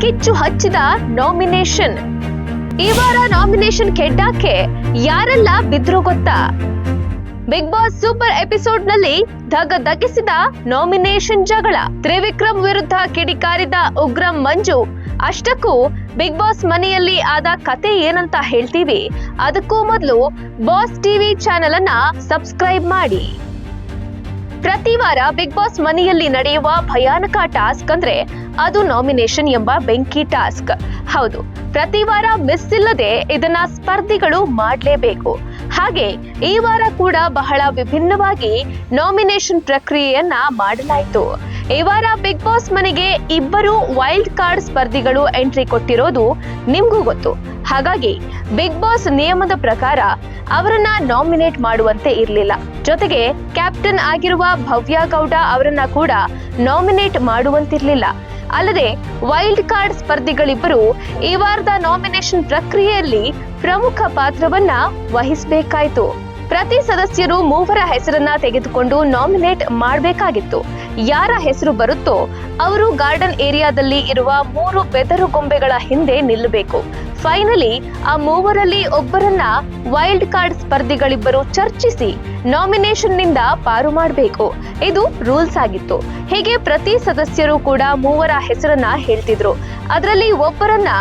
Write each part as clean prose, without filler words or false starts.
ಕಿಚ್ಚು ಹಚ್ಚಿದ ನಾಮಿನೇಷನ್. ಈ ವಾರ ನಾಮಿನೇಷನ್ ಕೆಡ್ಡಾಕೆ ಯಾರೆಲ್ಲ ಬಿದ್ರು ಗೊತ್ತಾ? ಬಿಗ್ ಬಾಸ್ ಸೂಪರ್ ಎಪಿಸೋಡ್ ನಲ್ಲಿ ಧಗಿಸಿದ ನಾಮಿನೇಷನ್ ಜಗಳ. ತ್ರಿವಿಕ್ರಮ್ ವಿರುದ್ಧ ಕಿಡಿಕಾರಿದ ಉಗ್ರಂ ಮಂಜು. ಅಷ್ಟಕ್ಕೂ ಬಿಗ್ ಬಾಸ್ ಮನೆಯಲ್ಲಿ ಆದ ಕತೆ ಏನಂತ ಹೇಳ್ತೀವಿ. ಅದಕ್ಕೂ ಮೊದಲು ಬಾಸ್ ಟಿವಿ ಚಾನೆಲ್ ಅನ್ನ ಸಬ್ಸ್ಕ್ರೈಬ್ ಮಾಡಿ. ಪ್ರತಿ ವಾರ ಬಿಗ್ ಬಾಸ್ ಮನೆಯಲ್ಲಿ ನಡೆಯುವ ಭಯಾನಕ ಟಾಸ್ಕ್ ಅಂದ್ರೆ ಅದು ನಾಮಿನೇಷನ್ ಎಂಬ ಬೆಂಕಿ ಟಾಸ್ಕ್. ಹೌದು, ಪ್ರತಿ ವಾರ ಮಿಸ್ ಇಲ್ಲದೆ ಇದನ್ನ ಸ್ಪರ್ಧಿಗಳು ಮಾಡಲೇಬೇಕು. ಹಾಗೆ ಈ ವಾರ ಕೂಡ ಬಹಳ ವಿಭಿನ್ನವಾಗಿ ನಾಮಿನೇಷನ್ ಪ್ರಕ್ರಿಯೆಯನ್ನ ಮಾಡಲಾಯಿತು. ಈ ವಾರ ಬಿಗ್ ಬಾಸ್ ಮನೆಗೆ ಇಬ್ಬರು ವೈಲ್ಡ್ ಕಾರ್ಡ್ ಸ್ಪರ್ಧಿಗಳು ಎಂಟ್ರಿ ಕೊಟ್ಟಿರೋದು ನಿಮ್ಗೂ ಗೊತ್ತು. ಹಾಗಾಗಿ ಬಿಗ್ ಬಾಸ್ ನಿಯಮದ ಪ್ರಕಾರ ಅವರನ್ನ ನಾಮಿನೇಟ್ ಮಾಡುವಂತೆ ಇರಲಿಲ್ಲ. ಜೊತೆಗೆ ಕ್ಯಾಪ್ಟನ್ ಆಗಿರುವ ಭವ್ಯ ಗೌಡ ಅವರನ್ನ ಕೂಡ ನಾಮಿನೇಟ್ ಮಾಡುವಂತಿರ್ಲಿಲ್ಲ. ಅಲ್ಲದೆ ವೈಲ್ಡ್ ಕಾರ್ಡ್ ಸ್ಪರ್ಧಿಗಳಿಬ್ಬರು ಈ ವಾರದ ನಾಮಿನೇಷನ್ ಪ್ರಕ್ರಿಯೆಯಲ್ಲಿ ಪ್ರಮುಖ ಪಾತ್ರವನ್ನ ವಹಿಸಬೇಕಾಯಿತು. ಪ್ರತಿ ಸದಸ್ಯರು ಮೂವರ ಹೆಸರನ್ನ ತೆಗೆದುಕೊಂಡು ನಾಮಿನೇಟ್ ಮಾಡಬೇಕಾಗಿತ್ತು. ಯಾರ ಹೆಸರು ಬರುತ್ತೋ ಅವರು ಗಾರ್ಡನ್ ಏರಿಯಾದಲ್ಲಿ ಇರುವ 3 ಬೆದರು ಗೊಂಬೆಗಳ ಹಿಂದೆ ನಿಲ್ಲಬೇಕು. ಫೈನಲಿ ಆ ಮೂವರಲ್ಲಿ ಒಬ್ಬರನ್ನ ವೈಲ್ಡ್ ಕಾರ್ಡ್ ಸ್ಪರ್ಧಿಗಳಿಬ್ಬರು ಚರ್ಚಿಸಿ ನಾಮಿನೇಷನ್ ನಿಂದ ಪಾರು ಮಾಡಬೇಕು. ಇದು ರೂಲ್ಸ್ ಆಗಿತ್ತು. ಹೀಗೆ ಪ್ರತಿ ಸದಸ್ಯರು ಕೂಡ ಮೂವರ ಹೆಸರನ್ನ ಹೇಳ್ತಿದ್ರು. ಅದರಲ್ಲಿ ಒಬ್ಬರನ್ನ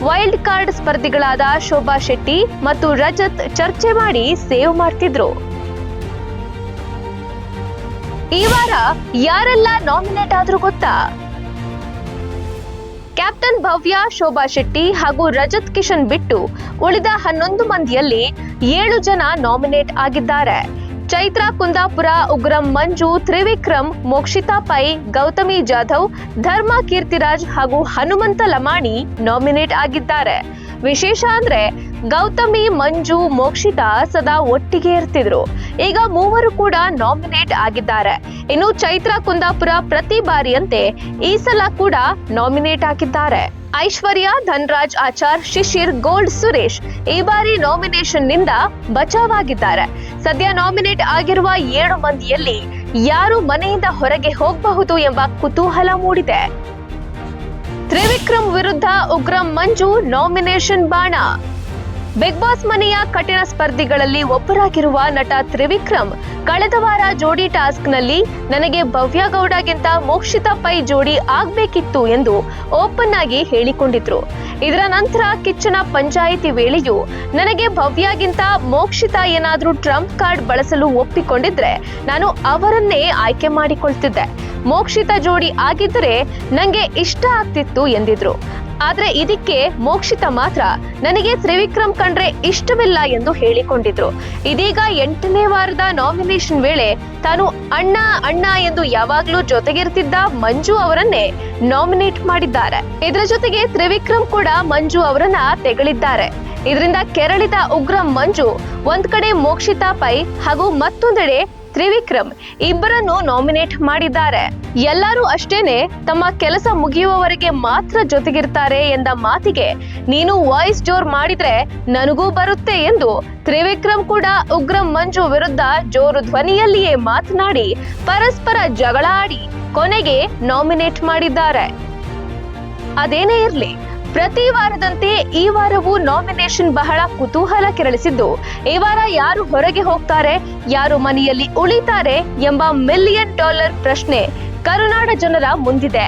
ವೈಲ್ಡ್ ಕಾರ್ಡ್ ಸ್ಪರ್ಧಿಗಳಾದ ಶೋಭಾ ಶೆಟ್ಟಿ ಮತ್ತು ರಜತ್ ಚರ್ಚೆ ಮಾಡಿ ಸೇವ್ ಮಾಡ್ತಿದ್ರು. ಈ ವಾರ ಯಾರೆಲ್ಲ ನಾಮಿನೇಟ್ ಆದ್ರೂ ಗೊತ್ತಾ? ಕ್ಯಾಪ್ಟನ್ ಭವ್ಯ, ಶೋಭಾ ಶೆಟ್ಟಿ ಹಾಗೂ ರಜತ್ ಕಿಶನ್ ಬಿಟ್ಟು ಉಳಿದ 11 ಮಂದಿಯಲ್ಲಿ 7 ಜನ ನಾಮಿನೇಟ್ ಆಗಿದ್ದಾರೆ. ಚೈತ್ರಾ ಕುಂದಾಪುರ, ಉಗ್ರಂ ಮಂಜು, ತ್ರಿವಿಕ್ರಮ್, ಮೋಕ್ಷಿತಾ ಪೈ, ಗೌತಮಿ ಜಾಧವ್, ಧರ್ಮ ಕೀರ್ತಿರಾಜ್ ಹಾಗೂ ಹನುಮಂತ ಲಮಾಣಿ ನಾಮಿನೇಟ್ ಆಗಿದ್ದಾರೆ. ವಿಶೇಷ ಅಂದ್ರೆ ಗೌತಮಿ, ಮಂಜು, ಮೋಕ್ಷಿತಾ ಸದಾ ಒಟ್ಟಿಗೆ ಇರ್ತಿದ್ರು. ಈಗ ಮೂವರು ಕೂಡ ನಾಮಿನೇಟ್ ಆಗಿದ್ದಾರೆ. ಇನ್ನು ಚೈತ್ರಾ ಕುಂದಾಪುರ ಪ್ರತಿ ಬಾರಿಯಂತೆ ಈ ಸಲ ಕೂಡ ನಾಮಿನೇಟ್ ಆಗಿದ್ದಾರೆ. ಐಶ್ವರ್ಯ, ಧನ್ರಾಜ್ ಆಚಾರ್, ಶಿಶಿರ್, ಗೋಲ್ಡ್ ಸುರೇಶ್ ಈ ಬಾರಿ ನಾಮಿನೇಷನ್ ನಿಂದ ಬಚಾವಾಗಿದ್ದಾರೆ. ಸದ್ಯ ನಾಮಿನೇಟ್ ಆಗಿರುವ 7 ಮಂದಿಯಲ್ಲಿ ಯಾರು ಮನೆಯಿಂದ ಹೊರಗೆ ಹೋಗಬಹುದು ಎಂಬ ಕುತೂಹಲ ಮೂಡಿದೆ. ತ್ರಿವಿಕ್ರಮ್ ವಿರುದ್ಧ ಉಗ್ರಂ ಮಂಜು ನಾಮಿನೇಷನ್ ಬಾಣ. ಬಿಗ್ ಬಾಸ್ ಮನೆಯ ಕಠಿಣ ಸ್ಪರ್ಧಿಗಳಲ್ಲಿ ಒಬ್ಬರಾಗಿರುವ ನಟ ತ್ರಿವಿಕ್ರಮ್ ಕಳೆದ ವಾರ ಜೋಡಿ ಟಾಸ್ಕ್ ನಲ್ಲಿ ನನಗೆ ಭವ್ಯ ಗೌಡಗಿಂತ ಮೋಕ್ಷಿತಾ ಪೈ ಜೋಡಿ ಆಗ್ಬೇಕಿತ್ತು ಎಂದು ಓಪನ್ ಆಗಿ ಹೇಳಿಕೊಂಡಿದ್ರು. ಇದರ ನಂತರ ಕಿಚ್ಚನ ಪಂಚಾಯಿತಿ ವೇಳೆಯೂ ನನಗೆ ಭವ್ಯಗಿಂತ ಮೋಕ್ಷಿತಾ ಏನಾದ್ರೂ ಟ್ರಂಪ್ ಕಾರ್ಡ್ ಬಳಸಲು ಒಪ್ಪಿಕೊಂಡಿದ್ರೆ ನಾನು ಅವರನ್ನೇ ಆಯ್ಕೆ ಮಾಡಿಕೊಳ್ತಿದ್ದೆ. ಮೋಕ್ಷಿತಾ ಜೋಡಿ ಆಗಿದ್ದರೆ ನಂಗೆ ಇಷ್ಟ ಆಗ್ತಿತ್ತು ಎಂದಿದ್ರು. ಆದ್ರೆ ಇದಕ್ಕೆ ಮೋಕ್ಷಿತಾ ಮಾತ್ರ ನನಗೆ ತ್ರಿವಿಕ್ರಮ್ ಕಂಡ್ರೆ ಇಷ್ಟವಿಲ್ಲ ಎಂದು ಹೇಳಿಕೊಂಡಿದ್ರು. ಇದೀಗ 8ನೇ ವಾರದ ನಾಮಿನೇಷನ್ ವೇಳೆ ತಾನು ಅಣ್ಣ ಅಣ್ಣ ಎಂದು ಯಾವಾಗ್ಲೂ ಜೊತೆಗಿರ್ತಿದ್ದ ಮಂಜು ಅವರನ್ನೇ ನಾಮಿನೇಟ್ ಮಾಡಿದ್ದಾರೆ. ಇದರ ಜೊತೆಗೆ ತ್ರಿವಿಕ್ರಮ್ ಕೂಡ ಮಂಜು ಅವರನ್ನ ತೆಗಳಿದ್ದಾರೆ. ಇದರಿಂದ ಕೆರಳಿದ ಉಗ್ರಂ ಮಂಜು ಒಂದ್ ಕಡೆ ಮೋಕ್ಷಿತಾ ಪೈ ಹಾಗೂ ಮತ್ತೊಂದೆಡೆ ತ್ರಿವಿಕ್ರಮ್ ಇಬ್ಬರನ್ನು ನಾಮಿನೇಟ್ ಮಾಡಿದ್ದಾರೆ. ಎಲ್ಲರೂ ಅಷ್ಟೇನೆ ತಮ್ಮ ಕೆಲಸ ಮುಗಿಯುವವರೆಗೆ ಮಾತ್ರ ಜೊತೆಗಿರ್ತಾರೆ ಎಂದ ಮಾತಿಗೆ ನೀನು ವಾಯ್ಸ್ ಜೋರ್ ಮಾಡಿದ್ರೆ ನನಗೂ ಬರುತ್ತೆ ಎಂದು ತ್ರಿವಿಕ್ರಮ್ ಕೂಡ ಉಗ್ರಂ ಮಂಜು ವಿರುದ್ಧ ಜೋರು ಧ್ವನಿಯಲ್ಲಿಯೇ ಮಾತನಾಡಿ ಪರಸ್ಪರ ಜಗಳ ಆಡಿ ಕೊನೆಗೆ ನಾಮಿನೇಟ್ ಮಾಡಿದ್ದಾರೆ. ಅದೇನೇ ಇರ್ಲಿ, ಪ್ರತಿ ವಾರದಂತೆ ಈ ವಾರವೂ ನಾಮಿನೇಷನ್ ಬಹಳ ಕುತೂಹಲ ಕೆರಳಿಸಿದ್ದು, ಈ ವಾರ ಯಾರು ಹೊರಗೆ ಹೋಗ್ತಾರೆ, ಯಾರು ಮನೆಯಲ್ಲಿ ಉಳಿತಾರೆ ಎಂಬ $1 ಮಿಲಿಯನ್ ಪ್ರಶ್ನೆ ಕರುನಾಡ ಜನರ ಮುಂದಿದೆ.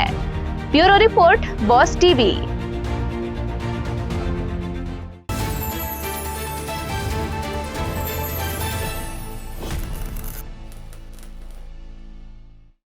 Bureau report, boss TV.